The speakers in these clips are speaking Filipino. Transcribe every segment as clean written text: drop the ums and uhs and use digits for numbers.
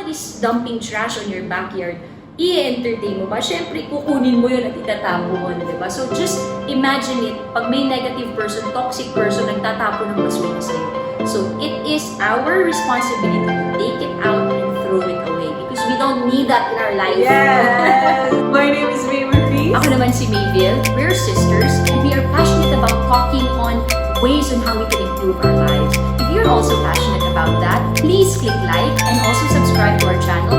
is dumping trash on your backyard, i-entertain mo ba? Siyempre, kukunin mo yun at itatapo mo na, diba? So, just imagine it, pag may negative person, toxic person, nagtatapo ng basura sa'yo. So, it is our responsibility to take it out and throw it away because we don't need that in our life. Yes! My name is MaexMae. Ako naman si Mayville. We're sisters and we are passionate about talking on ways on how we can improve our lives. If you're also passionate about that, please click like and also subscribe to our channel.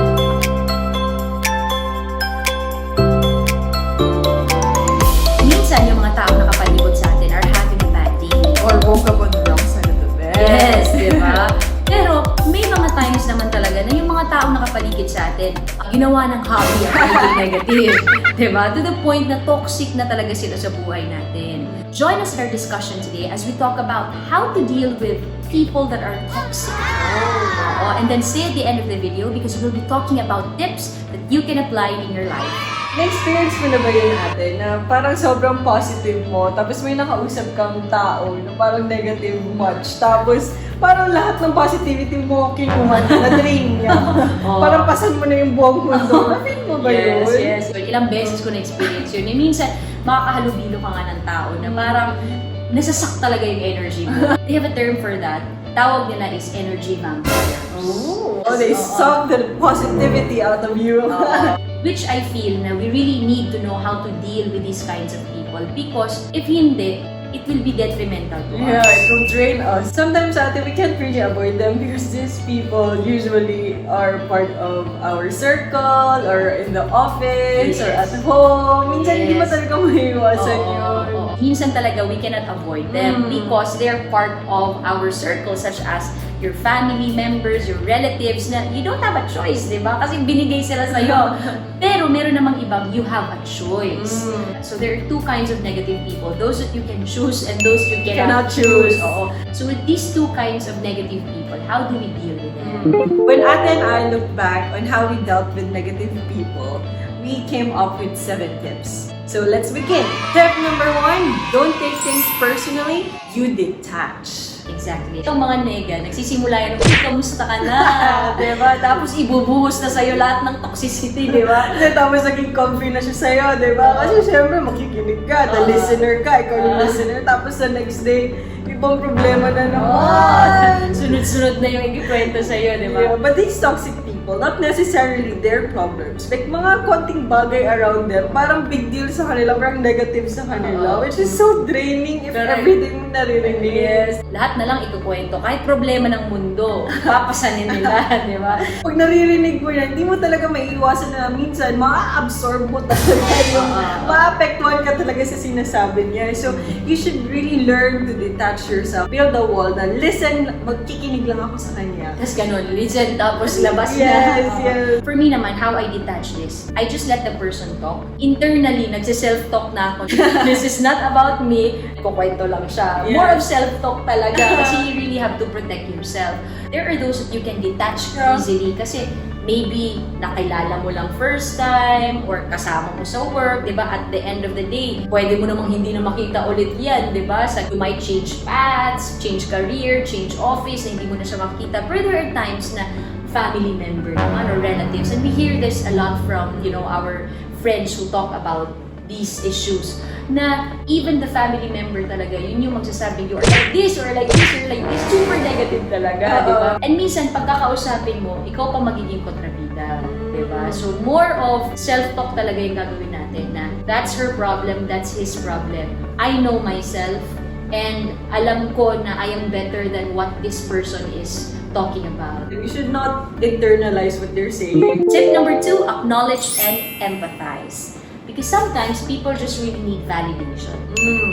Minsan, yung mga tao nakapalibot sa atin are having a bad day. Or woke up on the wrong side of the bed. Yes, di ba? Pero may mga times naman talaga na yung mga taong nakapaligid sa atin, ginawa ng hobby ang pagiging negative. Di ba? To the point na toxic na talaga sila sa buhay natin. Join us in our discussion today as we talk about how to deal with people that are toxic. And then stay at the end of the video because we'll be talking about tips that you can apply in your life. Na-experience mo na ba yun natin na parang sobrang positive mo, tapos may nakausap kang tao na parang negative much, tapos parang lahat ng positivity mo kinuha na drain niya. Parang pasan mo na yung buong mundo. Na-feel mo ba yun? Yes. Ilang beses ko na-experience yun. Minsan, makakahalubilo ka nga ng tao na parang nasasak talaga yung energy mo. They have a term for that. Tawag nila is energy vampire. They suck the positivity out of you. Which I feel na we really need to know how to deal with these kinds of people because if hindi, it will be detrimental to Yeah, us. it will drain us. Sometimes we can't really avoid them because these people usually are part of our circle or in the office or at home. Minsan hindi mo talaga maiiwasan yun. Minsan talaga we cannot avoid them because they're part of our circle such as your family members, your relatives na you don't have a choice, di ba? Kasi binigay sila sa'yo. Pero meron namang ibang you have a choice. So there are two kinds of negative people. Those that you can choose and those you cannot choose. Oo. So with these two kinds of negative people, how do we deal with them? When Ate and I look back on how we dealt with negative people, we came up with 7 tips. So let's begin. Tip number 1, don't take things personally, you detach. Exactly. Itong mga nega, nagsisimula yan, kamusta ka na? Diba? Tapos ibubuhos na sa'yo lahat ng toxicity, diba? Tapos naging comfy na siya sa'yo, diba? Kasi syempre makikinig ka, the listener ka, ikaw yung listener. Tapos the next day, ibang problema na naman. Sunod-sunod na yung ikikwento sa'yo, diba? Yeah, but these toxic people, not necessarily their problems. Like mga konting bagay around them, parang big deal sa kanila, parang negative sa kanila, which is so draining if everything naririnig. Yes. Lahat na lang ikukwento. Kahit problema ng mundo, papasanin nila, di ba? Pag naririnig mo yan, hindi mo talaga maiiwasan na minsan, ma-absorb mo talaga yung, ma-apektuhan ka talaga sa sinasabi niya. So, you should really learn to detach yourself. Build a wall na, listen, magkikinig lang ako sa kanya. Tapos ganun, listen, tapos labas Yes, na. yes. For me naman, how I detach this, I just let the person talk. Internally, nagsiself-talk na ako. This is not about me. Kukwento lang siya. Yeah. More of self-talk talaga kasi you really have to protect yourself. There are those that you can detach easily kasi maybe nakilala mo lang first time or kasama mo sa work, di ba? At the end of the day, pwede mo namang hindi na makita ulit yan, di ba? So, you might change paths, change career, change office, na hindi mo na siya makita. But there are times na family member naman or relatives. And we hear this a lot from, our friends who talk about these issues. Na even the family member talaga, yun yung magsasabi, you are like this or like this or like this. Super negative talaga, di ba? And minsan, pagkakausapin mo, ikaw pa magiging kontrabida, di ba? So more of self-talk talaga yung gagawin natin na that's her problem, that's his problem. I know myself and alam ko na I am better than what this person is talking about. You should not internalize what they're saying. Tip number 2, acknowledge and empathize. Because sometimes people just really need validation,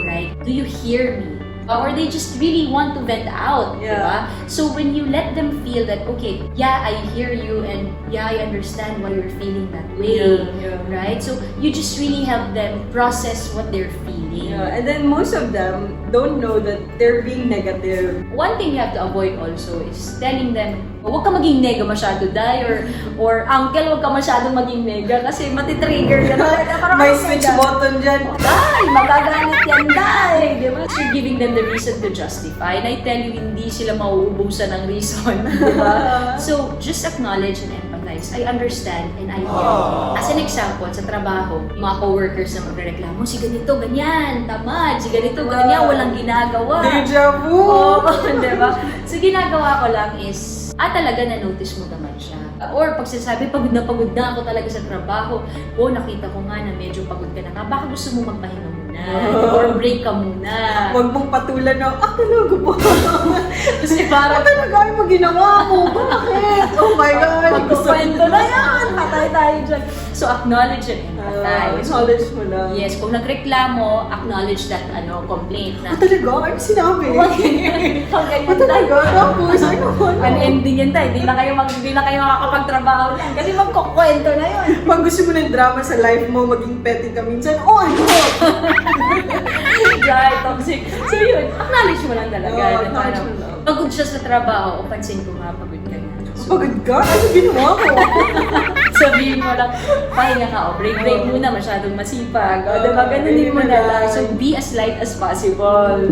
right? Do you hear me? Or they just really want to vent out, diba? So when you let them feel that, okay, yeah, I hear you and yeah, I understand why you're feeling that way, right? So you just really help them process what they're feeling. Yeah, and then most of them don't know that they're being negative. One thing you have to avoid also is telling them, huwag ka maging nega masyado, Day, or uncle, huwag ka masyadong maging nega kasi matitrigger ka na. May switch button dyan. Day, magagalit yan, Day! Diba? So you're giving them the reason to justify. And I tell you, hindi sila mauubusan ng reason, diba? So just acknowledge and empathize. empathize. I understand and I hear. As an example, sa trabaho, mga coworkers na magrereklamo, si ganito, ganyan, tamad, si ganito, ganyan, walang ginagawa. Deja vu! Oo, diba? So, ginagawa ko lang is, talaga na-notice mo naman siya. Or pag sinasabi, pagod na ako talaga sa trabaho, nakita ko nga na medyo pagod ka na nga, baka gusto mo magpahinga muna. Or break ka muna. Huwag mong patulan na, talaga ba? Kasi parang, talaga ay maginawa mo? Bakit? Oh my God! magkukwento na yan! Patay tayo dyan. So, acknowledge and empathize. Knowledge mo lang. Yes, kung nagreklamo, acknowledge that complaint na. Talaga? Ano sinabi? Talaga? Tapos, An ending yan tayo. Hindi na kayo makakapagtrabaho yan. Kasi magkukwento na yun. Pag gusto mo ng drama sa life mo, maging petty ka minsan, Right, toxic. So yun, acknowledge mo lang talaga. Oo, na acknowledge parang, mo lang. pagod siya sa trabaho, pansin ko nga, pagod ka na. So, Pagod ka? Ano ginawa mo? sabihin mo lang, pahinga ka, break muna, masyadong masipag. O, diba, ganunin mo na lang. So, be as light as possible.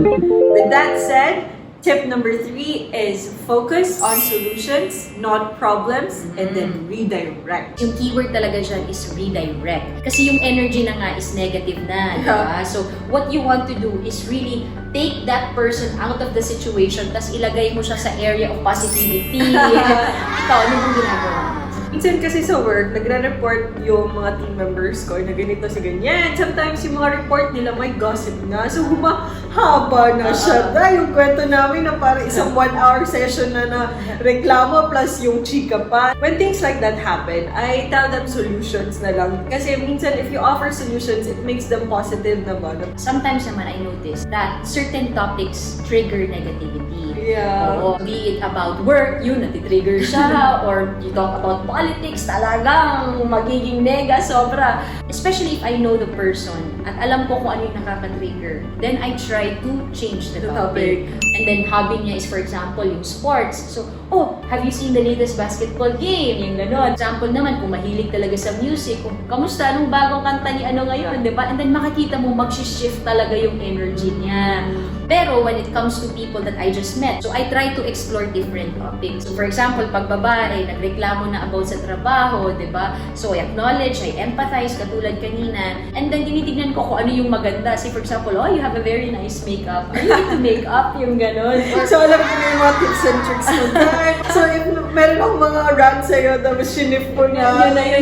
With that said, tip number 3 is focus on solutions, not problems, and then redirect. Yung keyword talaga dyan is redirect. Kasi yung energy na nga is negative na, di ba? So, what you want to do is really take that person out of the situation, tas ilagay mo siya sa area of positivity. Ikaw, ano bang ginagawa mo? Minsan kasi sa work, nagre-report yung mga team members ko na ganito si ganyan. Sometimes yung mga report nila may gossip na. So humahaba na siya. Dahil yung kwento namin na parang isang 1-hour session na reklamo plus yung chika pa. When things like that happen, I tell them solutions na lang. Kasi minsan if you offer solutions, it makes them positive naman. Sometimes naman I notice that certain topics trigger negativity. Yeah. Oo, be it about work, yun, natitrigger siya. Or you talk about politics, talagang magiging nega, sobra. Especially if I know the person at alam ko kung ano yung nakaka-trigger, then I try to change the topic. And then hobby niya is, for example, yung sports. So, have you seen the latest basketball game? Yung gano'n. Example naman, kung mahilig talaga sa music, kung kamusta, anong bagong kanta ni ano ngayon, di ba? And then makikita mo, mag-shift talaga yung energy niya. Pero when it comes to people that I just met, so I try to explore different topics. So for example, pag babae, nagreklamo na about sa trabaho, di ba? So I acknowledge, I empathize, katulad kanina. And then tinitignan ko kung ano yung maganda. Say for example, you have a very nice makeup. Are you into makeup? Yung ganon. So alam ko na yung mga tips and tricks mo. So if meron akong mga rant sa'yo, tapos sinif ko na, Yun na yun,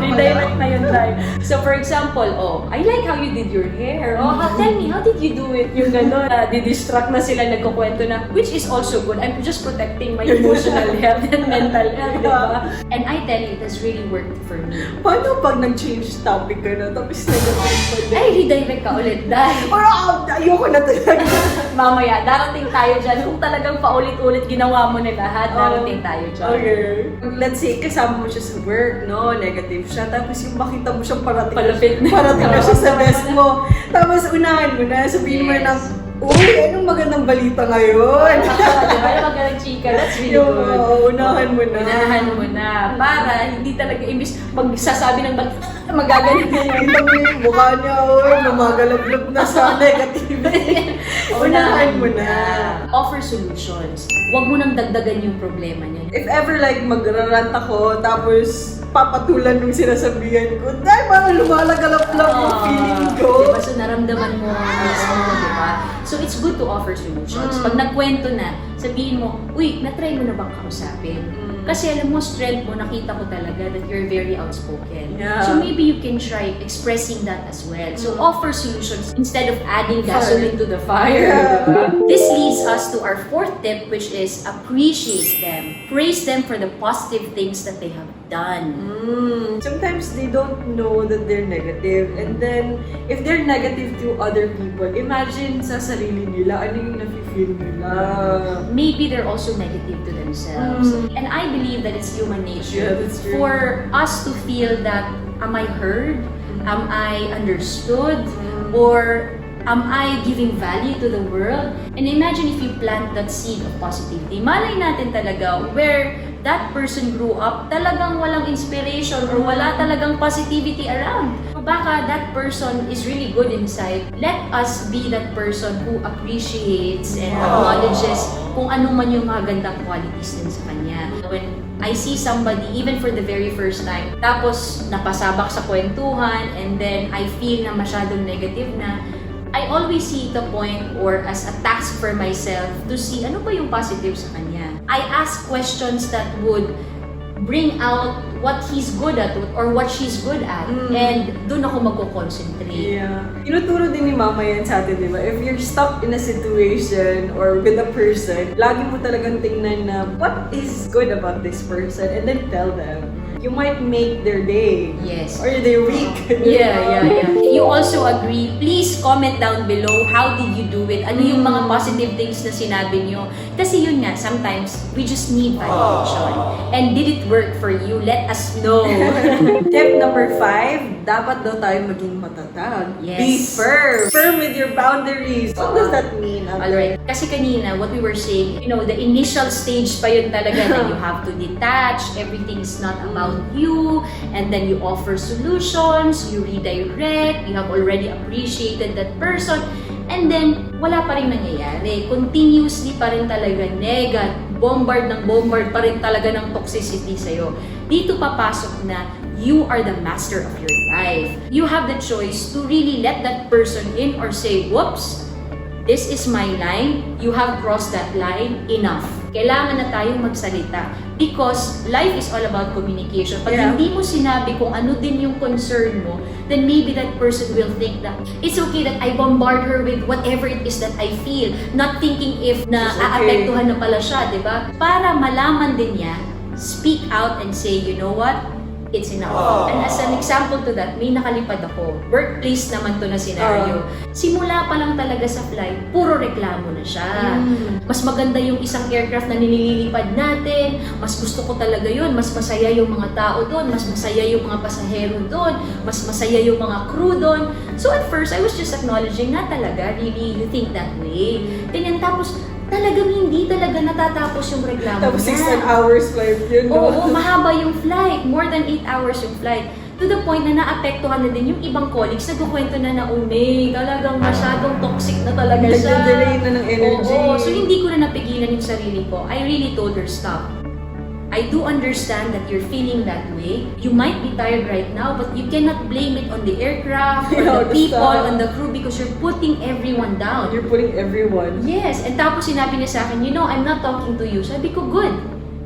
redirect na yun tayo. So for example, I like how you did your hair. Tell me, how did you do it? Yung ganon. Di-distract na sila, nagkukwento na, which is also good. I'm just protecting my emotional health and mental health, diba? And I tell you, it has really worked for me. Paano pag nag-change topic ka na, tapos negative pa din? Ay, redirect ka ulit, dahil Ayoko na talaga. mamaya, darating tayo dyan. Kung talagang paulit-ulit ginawa mo na lahat, darating tayo dyan. Okay. Let's say, kasama mo siya sa work, no? Negative siya. Tapos yung makita mo siyang parating na siya sa desk mo. Tapos unahan mo na, sabihin mo na, anong magandang balita ngayon? Diba? Yung magandang chika, that's really good. Unahan mo na. Unahan mo na. Para hindi talaga, imbis magsasabi ng magagaling na yun. Kita mo yung mukha niya, lumagalab-lab na sa negativity. Unahan mo na. Offer solutions. Huwag mo nang dagdagan yung problema niya. If ever like magrarant ako, tapos papatulan nung sinasabihan ko, dahil parang lumalagalap-lap yung feeling ko. Diba? So naramdaman mo mismo, diba? So it's good to offer solutions. Pag nagkwento na, sabihin mo, na-try mo na bang kausapin? Kasi alam mo, strength mo, nakita ko talaga that you're very outspoken. Yeah. So maybe you can try expressing that as well. So offer solutions instead of adding gasoline to the fire. Yeah. Diba? This leads us to our fourth tip, which is appreciate them. Praise them for the positive things that they have done. Sometimes they don't know that they're negative. And then, if they're negative to other people, imagine sa sarili nila, ano yung nafe-feel nila. Maybe they're also negative to themselves. And I believe that it's human nature Yeah, that's true. for us to feel that, am I heard? Am I understood? Or am I giving value to the world? And imagine if you plant that seed of positivity. Malay natin talaga where that person grew up, talagang walang inspiration or wala talagang positivity around. Baka that person is really good inside. Let us be that person who appreciates and acknowledges kung ano man yung magandang qualities din sa kanya. When I see somebody, even for the very first time, tapos napasabak sa kwentuhan, and then I feel na masyadong negative na, I always see the point or as a task for myself to see ano ba yung positive sa kanya. I ask questions that would bring out what he's good at or what she's good at. And doon ako magko-concentrate. Yeah. Tinuturo din ni Mama yan sa atin, di ba? If you're stuck in a situation or with a person, lagi mo talagang tingnan na what is good about this person and then tell them. You might make their day. Yes. Or their week. Yeah. You also agree, please comment down below how did you do it? Ano yung mga positive things na sinabi nyo? Kasi yun nga, sometimes we just need validation. And did it work for you? Let us know. Tip number 5, dapat daw tayo maging matatag. Yes. Be firm. Firm with your boundaries. What does that mean? Alright. Kasi kanina, what we were saying, the initial stage pa yun talaga na you have to detach, everything is not about you, and then you offer solutions, you redirect, you have already appreciated that person, and then wala pa rin nangyayari. Continuously pa rin talaga bombard pa rin talaga ng toxicity sa'yo. Dito papasok na you are the master of your life. You have the choice to really let that person in or say, whoops, this is my line, you have crossed that line, enough. Kailangan na tayong magsalita because life is all about communication. Pag hindi mo sinabi kung ano din yung concern mo, then maybe that person will think that it's okay that I bombard her with whatever it is that I feel, not thinking if na aapektuhan na pala siya, di ba? Para malaman din niya, speak out and say, you know what? It's enough. And as an example to that, may nakalipad ako. Workplace naman to na scenario. Simula pa lang talaga sa flight, puro reklamo na siya. Mas maganda yung isang aircraft na nililipad natin. Mas gusto ko talaga yun. Mas masaya yung mga tao doon. Mas masaya yung mga pasahero doon. Mas masaya yung mga crew doon. So at first, I was just acknowledging na talaga, really, you think that way. Ganyan, tapos, talagang hindi talaga natatapos yung reklamo niya. Tapos 16 hours flight yun. Oo, mahaba yung flight. More than 8 hours yung flight. To the point na naapektuhan na din yung ibang colleagues. Nagkukwento na talagang masyadong toxic na talaga siya. Nagde-delay na ng energy. Oo, so hindi ko na napigilan yung sarili ko. I really told her, stop. I do understand that you're feeling that way. You might be tired right now, but you cannot blame it on the aircraft, or the people, on the crew, because you're putting everyone down. You're putting everyone. Yes, and tapos sinabi niya sa akin, I'm not talking to you. Sabi ko, good.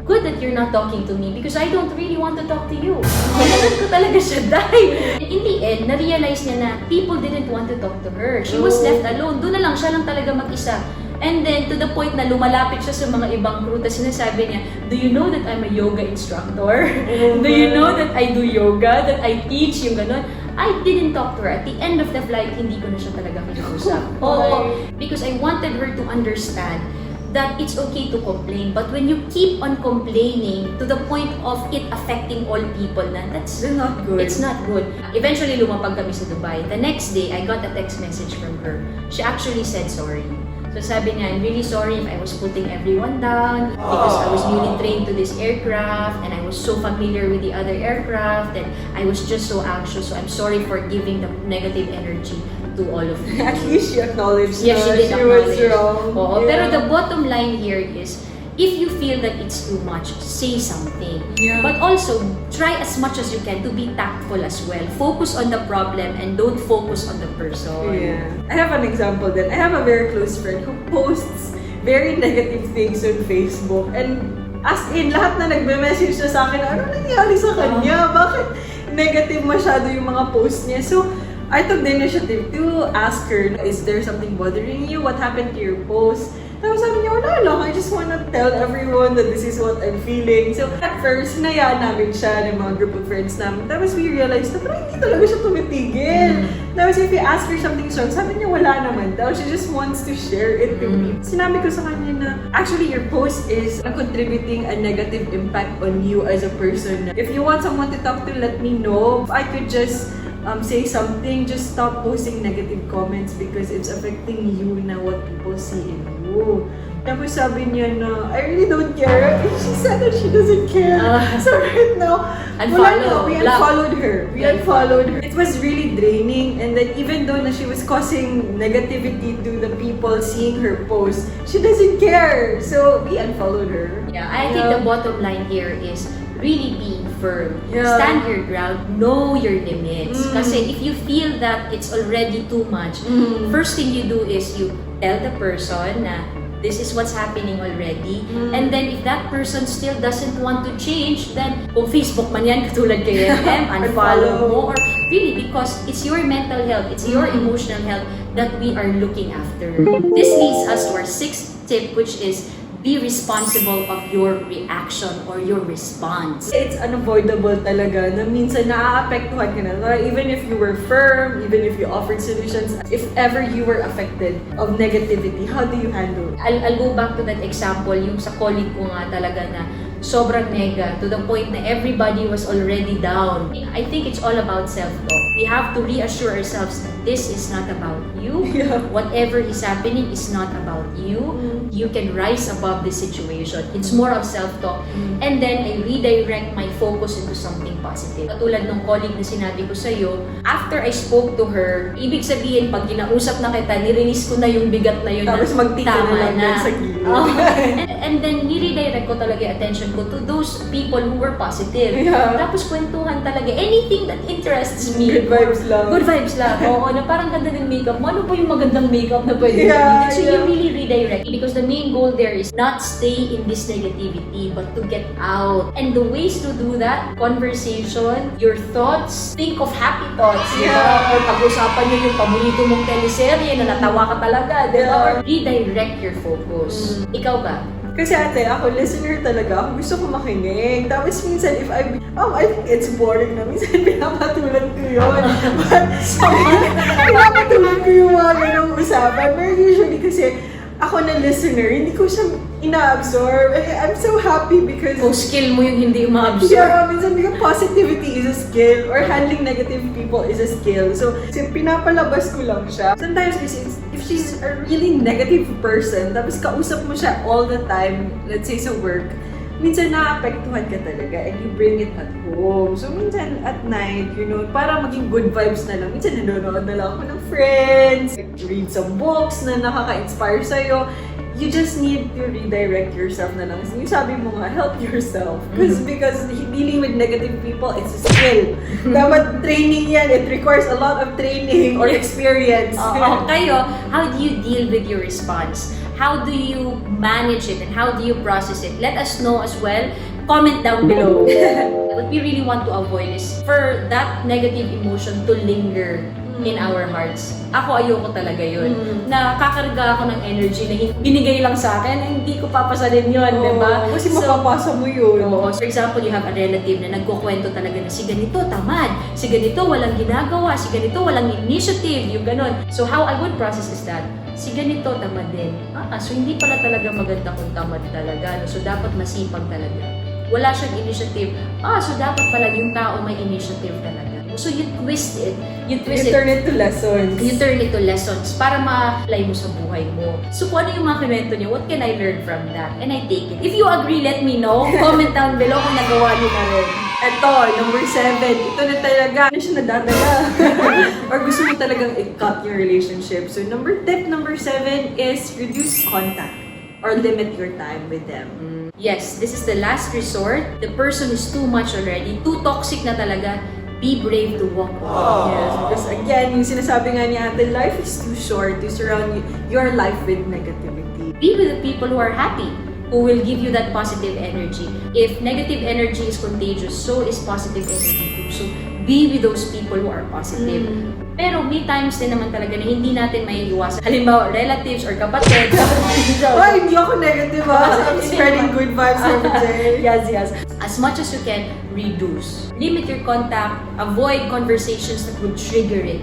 Good that you're not talking to me because I don't really want to talk to you. Kailangan ko talaga siya dahil. In the end, na-realize niya na people didn't want to talk to her. She was left alone. Doon na lang, siya lang talaga mag-isa. And then, to the point na lumalapit siya sa mga ibang crew, tapos sinasabi niya, do you know that I'm a yoga instructor? Do you know that I do yoga? That I teach? Yung gano'n. I didn't talk to her. At the end of the flight, hindi ko na siya talaga kinausap. Oo, because I wanted her to understand that it's okay to complain. But when you keep on complaining to the point of it affecting all people, that's not good. It's not good. Eventually, lumapag kami sa Dubai. The next day, I got a text message from her. She actually said sorry. So sabi niya, I'm really sorry if I was putting everyone down because I was newly trained to this aircraft and I was so familiar with the other aircraft and I was just so anxious. So I'm sorry for giving the negative energy to all of you. At least she acknowledged yes, she did acknowledge. Was wrong. Oo, pero the bottom line here is, if you feel that it's too much, say something. Yeah. But also, try as much as you can to be tactful as well. Focus on the problem and don't focus on the person. Yeah. I have an example then. I have a very close friend who posts very negative things on Facebook. And as in, lahat na nagme-message na sa akin, ano nangyari sa kanya? Bakit negative masyado yung mga posts niya? So, I took the initiative to ask her, is there something bothering you? What happened to your post? Tapos sabi niya, wala lang, I just wanna tell everyone that this is what I'm feeling. So at first, hinayaan namin siya ng mga group of friends namin. Tapos we realized na parang hindi talaga siya tumitigil. Tapos if we ask her something wrong, sabi niya wala naman daw. She just wants to share it to me. Sinabi ko sa kanya na, actually your post is contributing a negative impact on you as a person. If you want someone to talk to, let me know. If I could just say something, just stop posting negative comments because it's affecting you na what people see in you. Tapos sabi niya na, I really don't care. And she said that she doesn't care. So right now, we unfollowed her. We unfollowed her. It was really draining. And then even though na she was causing negativity to the people seeing her post, she doesn't care. So we unfollowed her. Yeah, I think the bottom line here is really being firm. Yeah. Stand your ground. Know your limits. Kasi if you feel that it's already too much, first thing you do is you tell the person na this is what's happening already. And then if that person still doesn't want to change, then kung Facebook man yan, katulad kay MM, unfollow mo. Or really, because it's your mental health, it's your emotional health that we are looking after. This leads us to our 6th tip, which is be responsible of your reaction or your response. It's unavoidable talaga na minsan naaapektuhan ka na. Even if you were firm, even if you offered solutions, if ever you were affected of negativity, how do you handle it? I'll go back to that example, yung sa colleague ko nga talaga na sobrang nega to the point na everybody was already down. I think it's all about self-talk. We have to reassure ourselves that this is not about you. Yeah. Whatever is happening is not about you. You can rise above the situation. It's more of self-talk. And then I redirect my focus into something positive. Katulad nung colleague na sinabi ko sa'yo, after I spoke to her, ibig sabihin, pag kinausap na kita, nirinis ko na yung bigat na yun. Tapos magtika na lang din sa gilid. And then niredirect ko talaga yung attention ko to those people who were positive. Yeah. Tapos kwentuhan talaga. Anything that interests me. Good vibes lang. Good vibes lang. Oo, na parang ganda ng makeup mo. Ano po yung magandang makeup na pwede Yeah, gamitin? So you really redirect. Because the main goal there is not stay in this negativity, but to get out. And the ways to do that, conversation, your thoughts, think of happy thoughts. Yeah. Diba? Or pag-usapan nyo yung paborito mong teleserye na natawa ka talaga. Diba? Yeah. Or redirect your focus. Ikaw ba? Kasi ate, ako listener talaga. Ako gusto ko makinig. Tapos minsan, if I think it's boring na. Minsan, pinapatulan ko yun. But, pinapatulan ko yung mga ganong usapan. But usually kasi, ako na listener, hindi ko siya ina-absorb. I'm so happy because... Kung skill mo yung hindi uma-absorb. Yeah, minsan because positivity is a skill or handling negative people is a skill. So, pinapalabas ko lang siya. Sometimes kasi, if she's a really negative person, tapos kausap mo siya all the time, let's say sa work, minsan naapektuhan ka talaga and you bring it at home. So, minsan at night, para maging good vibes na lang, minsan nanonood na lang ako ng friends, read some books na nakaka-inspire sa'yo. You just need to redirect yourself na lang. Yung sabi mo nga, help yourself. Because dealing with negative people, it's a skill. Dapat training yan. It requires a lot of training or experience. Kayo, how do you deal with your response? How do you manage it and how do you process it? Let us know as well. Comment down below. What we really want to avoid is for that negative emotion to linger in our hearts. Ako, ayoko talaga yun. Nakakarga ako ng energy na binigay lang sa akin, hindi ko papasalin yun, di ba? Kasi mapapasa mo yun. For example, you have a relative na nagkukwento talaga na si ganito tamad, si ganito walang ginagawa, si ganito walang initiative, yung ganon. So how I would process is that, si ganito tamad din. So hindi pala talaga maganda kung tamad talaga. So dapat masipag talaga. Wala siyang initiative. So dapat pala yung tao may initiative talaga. So you twist it. You turn it to lessons. You turn it to lessons para ma-apply mo sa buhay mo. So kung ano yung mga kinuwento niyo, what can I learn from that? And I take it. If you agree, let me know. Comment down below kung nagawa niyo na rin. Ito, number 7. Ito na talaga. Ano siya nadadala? Or gusto mo talagang i-cut your relationship. So tip number 7 is reduce contact or limit your time with them. Yes, this is the last resort. The person is too much already. Too toxic na talaga. Be brave to walk away. Yes, because again, yung sinasabi nga niya, the life is too short to surround your life with negativity. Be with the people who are happy, who will give you that positive energy. If negative energy is contagious, so is positive energy too. So, be with those people who are positive. Pero may times din naman talaga na hindi natin maiiwasan. Halimbawa, relatives or kapatid. Hindi ako negative I'm spreading good vibes every day. Yes. As much as you can, reduce. Limit your contact. Avoid conversations that would trigger it,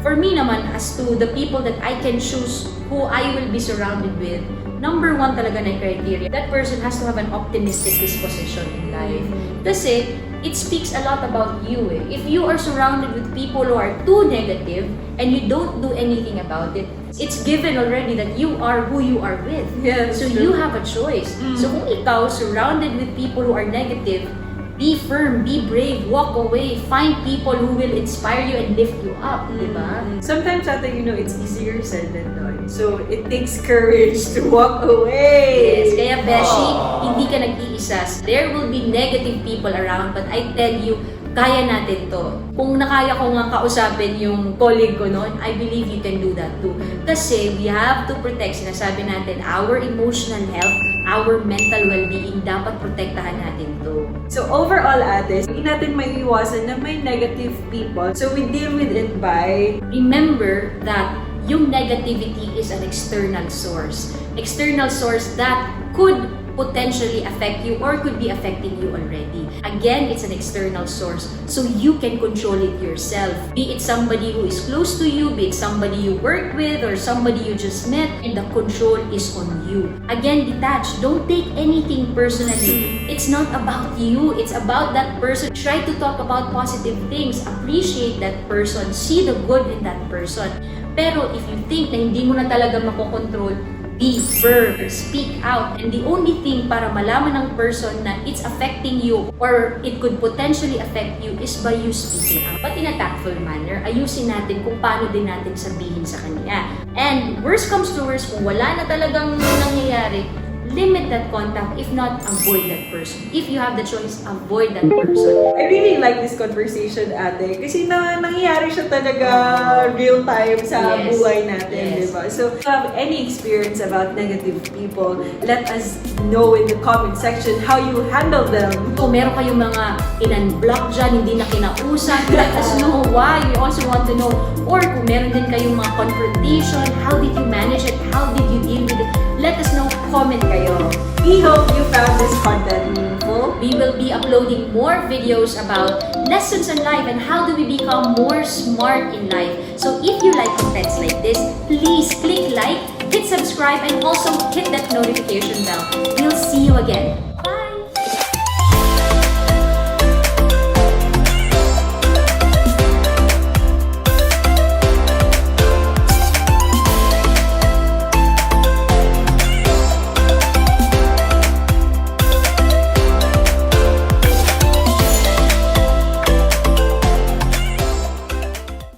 For me naman, as to the people that I can choose who I will be surrounded with, number 1 talaga na criteria, that person has to have an optimistic disposition in life. Kasi, it speaks a lot about you. If you are surrounded with people who are too negative and you don't do anything about it, It's given already that you are who you are with. Yes, So true. you have a choice. So kung ikaw, surrounded with people who are negative, be firm, be brave, walk away, find people who will inspire you and lift you up, di ba? Sometimes, ate, it's easier said than done. So, it takes courage to walk away. Yes, kaya Beshi, hindi ka nag-iisa. There will be negative people around, but I tell you, kaya natin to. Kung nakaya ko nga kausapin yung colleague ko noon, I believe you can do that too. Kasi we have to protect, sinasabi natin, our emotional health, our mental well-being, dapat protektahan natin to. So, overall, ate, hindi natin maiiwasan na may negative people. So, we deal with it by Remember that yung negativity is an external source. External source that could potentially affect you or could be affecting you already. Again, it's an external source, so you can control it yourself. Be it somebody who is close to you, be it somebody you work with, or somebody you just met, and the control is on you. Again, detach. Don't take anything personally. It's not about you. It's about that person. Try to talk about positive things. Appreciate that person. See the good in that person. Pero if you think na hindi mo na talaga makokontrol, be firm, speak out, and the only thing para malaman ng person na it's affecting you or it could potentially affect you is by you speaking out. But in a tactful manner, ayusin natin kung paano din natin sabihin sa kanya. And worst comes to worst, kung wala na talagang nangyayari, limit that contact. If not, avoid that person. If you have the choice, avoid that person. I really like this conversation, ate. Kasi nangyayari siya talaga real time sa Yes. buhay natin, Yes. di ba? So, if you have any experience about negative people, let us know in the comment section how you handle them. Kung meron kayong mga in-unblock dyan, hindi na kinausap, let us know why. We also want to know. Or kung meron din kayong mga confrontation, how did you manage it? How did you deal with it? Let us know. Comment kayo. We hope you found this content meaningful. We will be uploading more videos about lessons in life and how do we become more smart in life. So if you like contents like this, please click like, hit subscribe, and also hit that notification bell. We'll see you again.